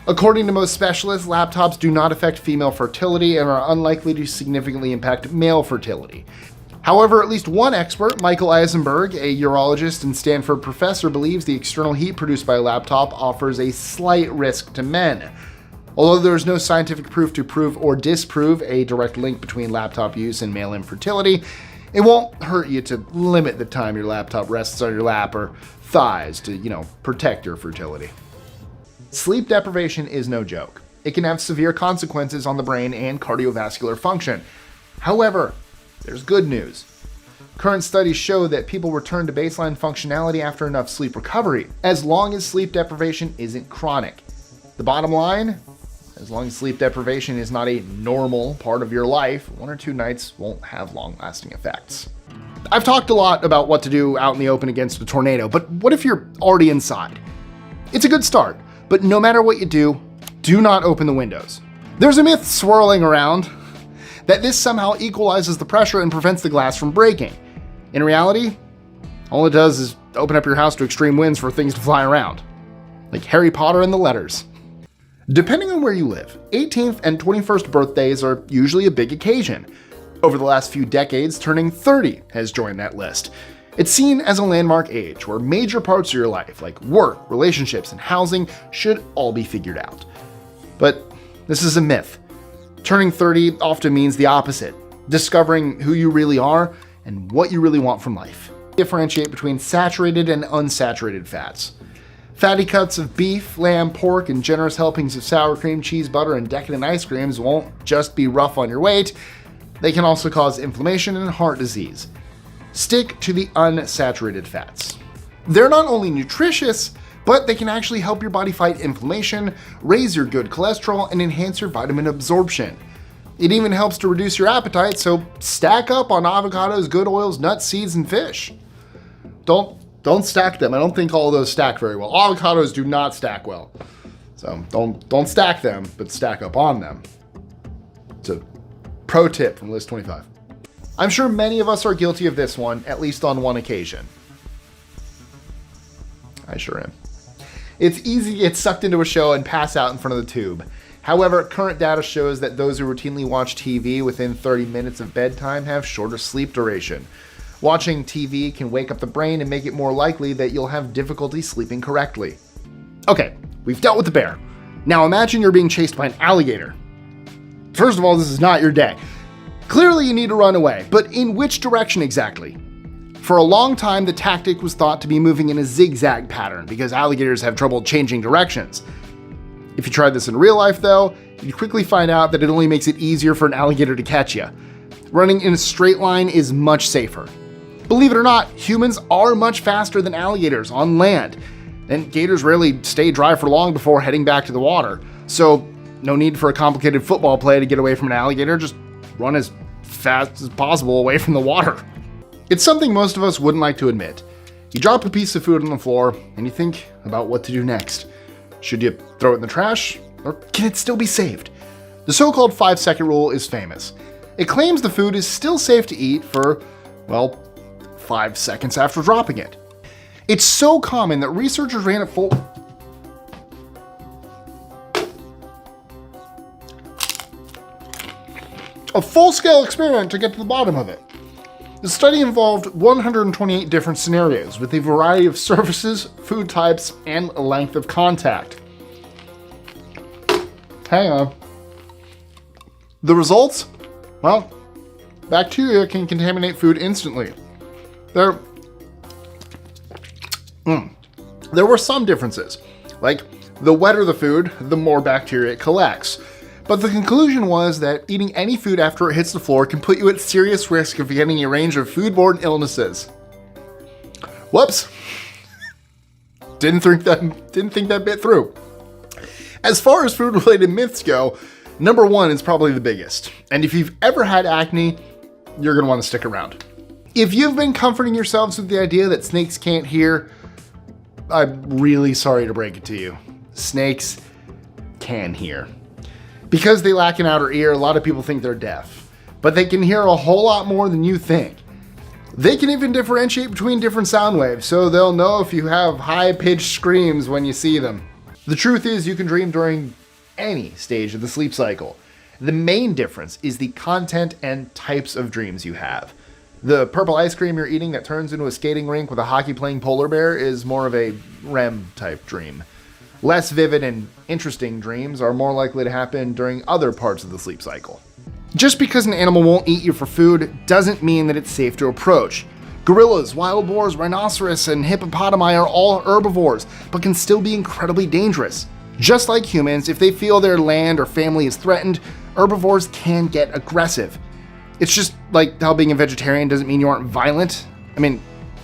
According to most specialists, laptops do not affect female fertility and are unlikely to significantly impact male fertility. However, at least one expert, Michael Eisenberg, a urologist and Stanford professor, believes the external heat produced by a laptop offers a slight risk to men. Although there is no scientific proof to prove or disprove a direct link between laptop use and male infertility, it won't hurt you to limit the time your laptop rests on your lap or thighs to, protect your fertility. Sleep deprivation is no joke. It can have severe consequences on the brain and cardiovascular function. However, there's good news. Current studies show that people return to baseline functionality after enough sleep recovery, as long as sleep deprivation isn't chronic. The bottom line, as long as sleep deprivation is not a normal part of your life, 1 or 2 nights won't have long-lasting effects. I've talked a lot about what to do out in the open against a tornado, but what if you're already inside? It's a good start, but no matter what you do not open the windows. There's a myth swirling around that this somehow equalizes the pressure and prevents the glass from breaking. In reality, all it does is open up your house to extreme winds for things to fly around. Like Harry Potter and the letters. Depending on where you live, 18th and 21st birthdays are usually a big occasion. Over the last few decades, turning 30 has joined that list. It's seen as a landmark age where major parts of your life, like work, relationships, and housing, should all be figured out. But this is a myth. Turning 30 often means the opposite, discovering who you really are and what you really want from life. Differentiate between saturated and unsaturated fats. Fatty cuts of beef, lamb, pork, and generous helpings of sour cream, cheese, butter, and decadent ice creams won't just be rough on your weight, they can also cause inflammation and heart disease. Stick to the unsaturated fats. They're not only nutritious, but they can actually help your body fight inflammation, raise your good cholesterol, and enhance your vitamin absorption. It even helps to reduce your appetite, so stack up on avocados, good oils, nuts, seeds, and fish. Don't stack them. I don't think all of those stack very well. Avocados do not stack well. So don't stack them, but stack up on them. It's a pro tip from List 25. I'm sure many of us are guilty of this one, at least on one occasion. I sure am. It's easy to get sucked into a show and pass out in front of the tube. However, current data shows that those who routinely watch TV within 30 minutes of bedtime have shorter sleep duration. Watching TV can wake up the brain and make it more likely that you'll have difficulty sleeping correctly. Okay, we've dealt with the bear. Now imagine you're being chased by an alligator. First of all, this is not your day. Clearly you need to run away, but in which direction exactly? For a long time, the tactic was thought to be moving in a zigzag pattern because alligators have trouble changing directions. If you tried this in real life though, you'd quickly find out that it only makes it easier for an alligator to catch you. Running in a straight line is much safer. Believe it or not, humans are much faster than alligators on land, and gators rarely stay dry for long before heading back to the water. So no need for a complicated football play to get away from an alligator, just run as fast as possible away from the water. It's something most of us wouldn't like to admit. You drop a piece of food on the floor and you think about what to do next. Should you throw it in the trash, or can it still be saved? The so-called 5-second rule is famous. It claims the food is still safe to eat for, 5 seconds after dropping it. It's so common that researchers ran a full-scale experiment to get to the bottom of it. The study involved 128 different scenarios with a variety of surfaces, food types, and length of contact. Hang on. The results? Well, bacteria can contaminate food instantly. There were some differences, like the wetter the food, the more bacteria it collects. But the conclusion was that eating any food after it hits the floor can put you at serious risk of getting a range of foodborne illnesses. Whoops. Didn't think that bit through. As far as food-related myths go, number one is probably the biggest. And if you've ever had acne, you're going to want to stick around. If you've been comforting yourselves with the idea that snakes can't hear, I'm really sorry to break it to you. Snakes can hear. Because they lack an outer ear, a lot of people think they're deaf. But they can hear a whole lot more than you think. They can even differentiate between different sound waves, so they'll know if you have high-pitched screams when you see them. The truth is, you can dream during any stage of the sleep cycle. The main difference is the content and types of dreams you have. The purple ice cream you're eating that turns into a skating rink with a hockey-playing polar bear is more of a REM-type dream. Less vivid and interesting dreams are more likely to happen during other parts of the sleep cycle. Just because an animal won't eat you for food doesn't mean that it's safe to approach. Gorillas, wild boars, rhinoceros, and hippopotami are all herbivores, but can still be incredibly dangerous. Just like humans, if they feel their land or family is threatened, herbivores can get aggressive. It's just like how being a vegetarian doesn't mean you aren't violent. I mean,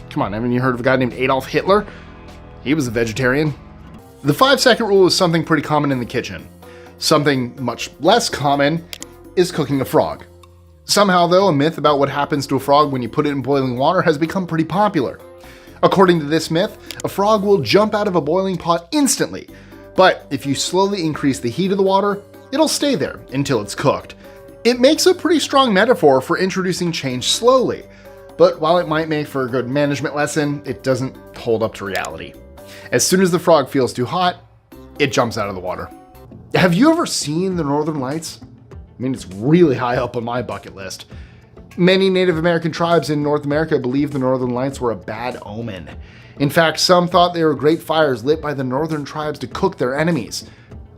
come on, haven't you heard of a guy named Adolf Hitler? He was a vegetarian. The 5-second rule is something pretty common in the kitchen. Something much less common is cooking a frog. Somehow, though, a myth about what happens to a frog when you put it in boiling water has become pretty popular. According to this myth, a frog will jump out of a boiling pot instantly, but if you slowly increase the heat of the water, it'll stay there until it's cooked. It makes a pretty strong metaphor for introducing change slowly, but while it might make for a good management lesson, it doesn't hold up to reality. As soon as the frog feels too hot, it jumps out of the water. Have you ever seen the Northern Lights? I mean, it's really high up on my bucket list. Many Native American tribes in North America believed the Northern Lights were a bad omen. In fact, some thought they were great fires lit by the Northern tribes to cook their enemies.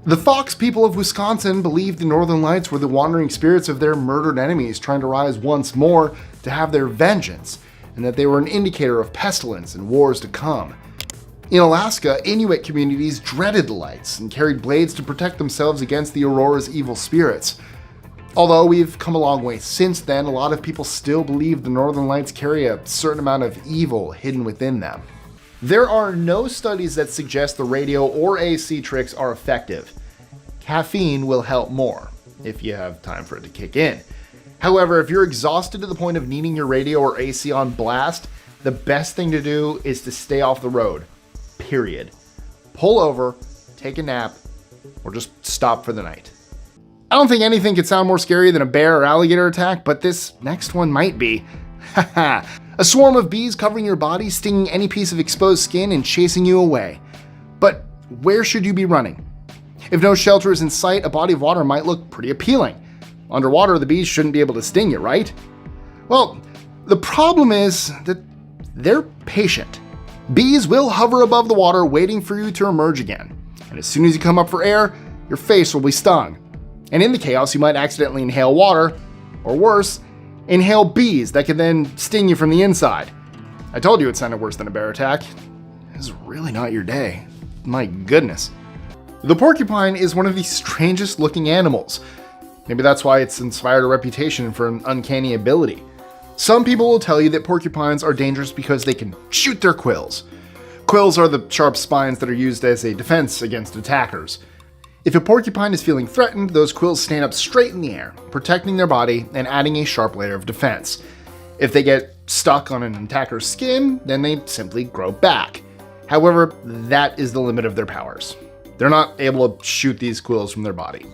The Fox people of Wisconsin believed the Northern Lights were the wandering spirits of their murdered enemies trying to rise once more to have their vengeance, and that they were an indicator of pestilence and wars to come. In Alaska, Inuit communities dreaded the lights and carried blades to protect themselves against the aurora's evil spirits. Although we've come a long way since then, a lot of people still believe the Northern Lights carry a certain amount of evil hidden within them. There are no studies that suggest the radio or AC tricks are effective. Caffeine will help more, if you have time for it to kick in. However, if you're exhausted to the point of needing your radio or AC on blast, the best thing to do is to stay off the road. Period. Pull over, take a nap, or just stop for the night. I don't think anything could sound more scary than a bear or alligator attack, but this next one might be. Haha. A swarm of bees covering your body, stinging any piece of exposed skin, and chasing you away. But where should you be running? If no shelter is in sight, a body of water might look pretty appealing. Underwater, the bees shouldn't be able to sting you, right? Well, the problem is that they're patient. Bees will hover above the water waiting for you to emerge again. And as soon as you come up for air, your face will be stung. And in the chaos, you might accidentally inhale water, or worse, inhale bees that can then sting you from the inside. I told you it sounded worse than a bear attack. This is really not your day. My goodness. The porcupine is one of the strangest looking animals. Maybe that's why it's inspired a reputation for an uncanny ability. Some people will tell you that porcupines are dangerous because they can shoot their quills. Quills are the sharp spines that are used as a defense against attackers. If a porcupine is feeling threatened, those quills stand up straight in the air, protecting their body and adding a sharp layer of defense. If they get stuck on an attacker's skin, then they simply grow back. However, that is the limit of their powers. They're not able to shoot these quills from their body.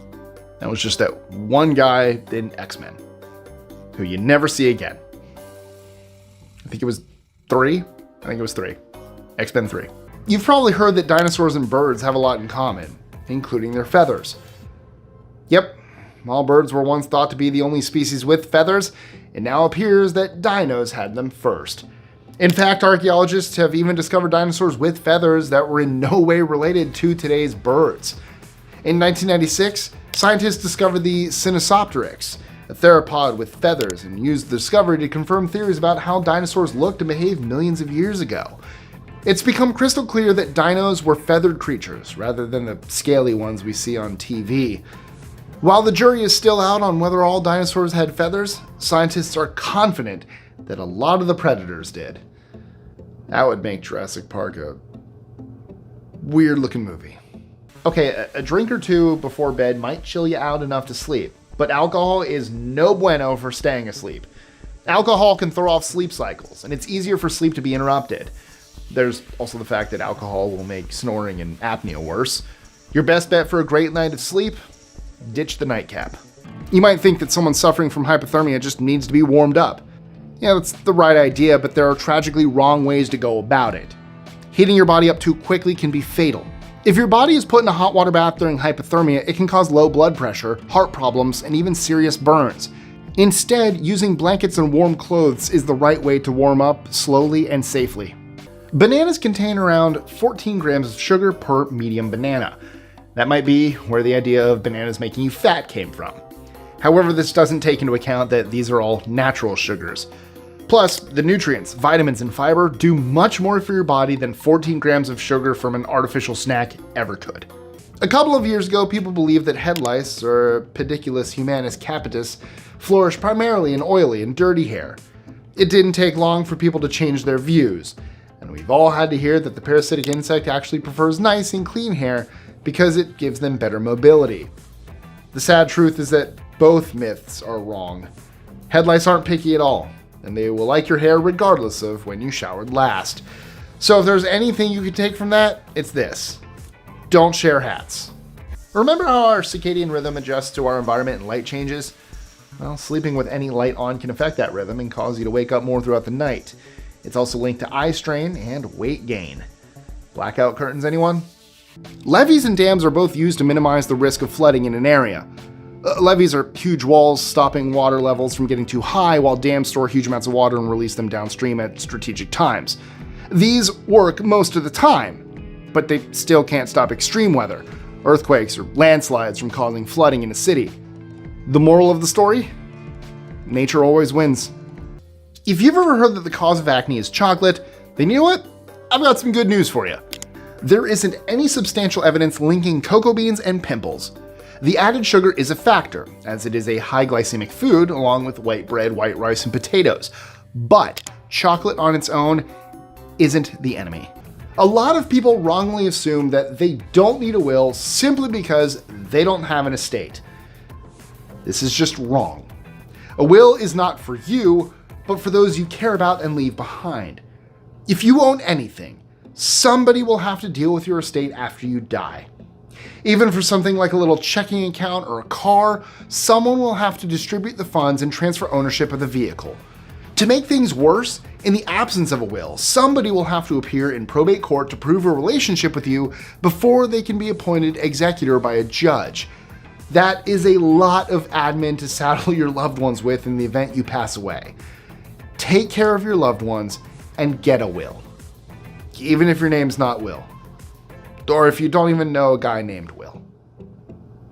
That was just that one guy in X-Men, who you never see again. I think it was 3. X-Men 3. You've probably heard that dinosaurs and birds have a lot in common, including their feathers. Yep, all birds were once thought to be the only species with feathers, it now appears that dinos had them first. In fact, archaeologists have even discovered dinosaurs with feathers that were in no way related to today's birds. In 1996, scientists discovered the Sinosopteryx, a theropod with feathers, and used the discovery to confirm theories about how dinosaurs looked and behaved millions of years ago. It's become crystal clear that dinos were feathered creatures rather than the scaly ones we see on TV. While the jury is still out on whether all dinosaurs had feathers, scientists are confident that a lot of the predators did. That would make Jurassic Park a weird looking movie. Okay, a drink or two before bed might chill you out enough to sleep, but alcohol is no bueno for staying asleep. Alcohol can throw off sleep cycles, and it's easier for sleep to be interrupted. There's also the fact that alcohol will make snoring and apnea worse. Your best bet for a great night of sleep? Ditch the nightcap. You might think that someone suffering from hypothermia just needs to be warmed up. Yeah, that's the right idea, but there are tragically wrong ways to go about it. Heating your body up too quickly can be fatal. If your body is put in a hot water bath during hypothermia, it can cause low blood pressure, heart problems, and even serious burns. Instead, using blankets and warm clothes is the right way to warm up slowly and safely. Bananas contain around 14 grams of sugar per medium banana. That might be where the idea of bananas making you fat came from. However, this doesn't take into account that these are all natural sugars. Plus, the nutrients, vitamins, and fiber do much more for your body than 14 grams of sugar from an artificial snack ever could. A couple of years ago, people believed that head lice, or Pediculus humanus capitis, flourish primarily in oily and dirty hair. It didn't take long for people to change their views, and we've all had to hear that the parasitic insect actually prefers nice and clean hair because it gives them better mobility. The sad truth is that both myths are wrong. Head lice aren't picky at all, and they will like your hair regardless of when you showered last. So if there's anything you can take from that, it's this. Don't share hats. Remember how our circadian rhythm adjusts to our environment and light changes? Well, sleeping with any light on can affect that rhythm and cause you to wake up more throughout the night. It's also linked to eye strain and weight gain. Blackout curtains, anyone? Levees and dams are both used to minimize the risk of flooding in an area. Levees are huge walls stopping water levels from getting too high, while dams store huge amounts of water and release them downstream at strategic times. These work most of the time, but they still can't stop extreme weather, earthquakes, or landslides from causing flooding in a city. The moral of the story? Nature always wins. If you've ever heard that the cause of acne is chocolate, then you know what? I've got some good news for you. There isn't any substantial evidence linking cocoa beans and pimples. The added sugar is a factor, as it is a high glycemic food along with white bread, white rice, and potatoes. But chocolate on its own isn't the enemy. A lot of people wrongly assume that they don't need a will simply because they don't have an estate. This is just wrong. A will is not for you, but for those you care about and leave behind. If you own anything, somebody will have to deal with your estate after you die. Even for something like a little checking account or a car, someone will have to distribute the funds and transfer ownership of the vehicle. To make things worse, in the absence of a will, somebody will have to appear in probate court to prove a relationship with you before they can be appointed executor by a judge. That is a lot of admin to saddle your loved ones with in the event you pass away. Take care of your loved ones and get a will. Even if your name's not Will. Or if you don't even know a guy named Will.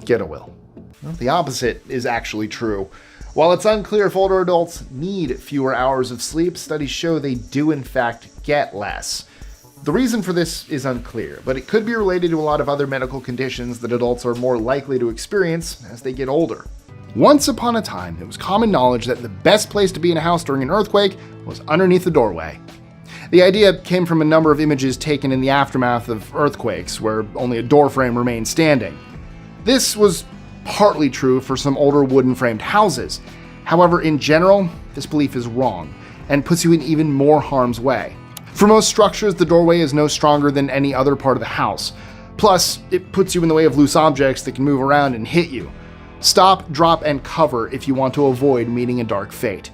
Get a will. Well, the opposite is actually true. While it's unclear if older adults need fewer hours of sleep, studies show they do in fact get less. The reason for this is unclear, but it could be related to a lot of other medical conditions that adults are more likely to experience as they get older. Once upon a time, it was common knowledge that the best place to be in a house during an earthquake was underneath the doorway. The idea came from a number of images taken in the aftermath of earthquakes, where only a doorframe remained standing. This was partly true for some older wooden framed houses. However, in general, this belief is wrong and puts you in even more harm's way. For most structures, the doorway is no stronger than any other part of the house. Plus, it puts you in the way of loose objects that can move around and hit you. Stop, drop, and cover if you want to avoid meeting a dark fate.